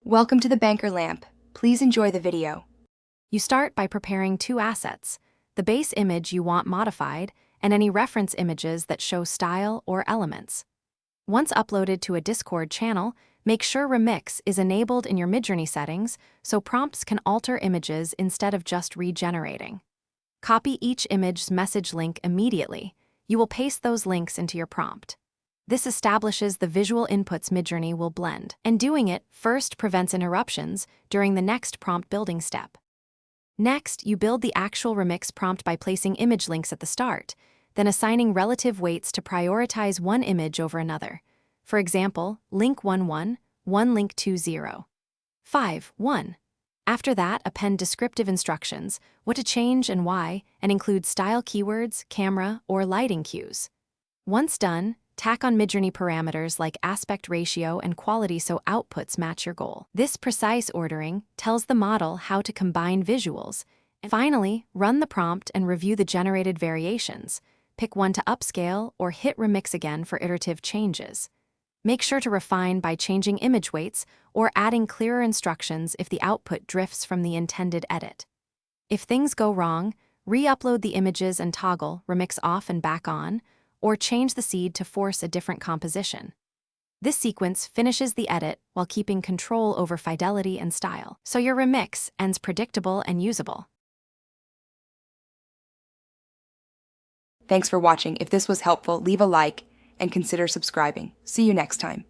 Welcome to the Banker Lamp. Please enjoy the video. You start by preparing two assets: the base image you want modified and any reference images that show style or elements. Once uploaded to a Discord channel, make sure Remix is enabled in your Midjourney settings so prompts can alter images instead of just regenerating. Copy each image's message link immediately. You will paste those links into your prompt. This establishes the visual inputs Midjourney will blend, and doing it first prevents interruptions during the next prompt building step. Next, you build the actual remix prompt by placing image links at the start, then assigning relative weights to prioritize one image over another. For example, link 1 1, link 2 0. 5 1. After that, append descriptive instructions, what to change and why, and include style keywords, camera, or lighting cues. Once done, tack on Midjourney parameters like aspect ratio and quality so outputs match your goal. This precise ordering tells the model how to combine visuals. And finally, run the prompt and review the generated variations. Pick one to upscale or hit remix again for iterative changes. Make sure to refine by changing image weights or adding clearer instructions if the output drifts from the intended edit. If things go wrong, re-upload the images and toggle remix off and back on, or change the seed to force a different composition. This sequence finishes the edit while keeping control over fidelity and style, so your remix ends predictable and usable. Thanks for watching. If this was helpful, leave a like and consider subscribing. See you next time.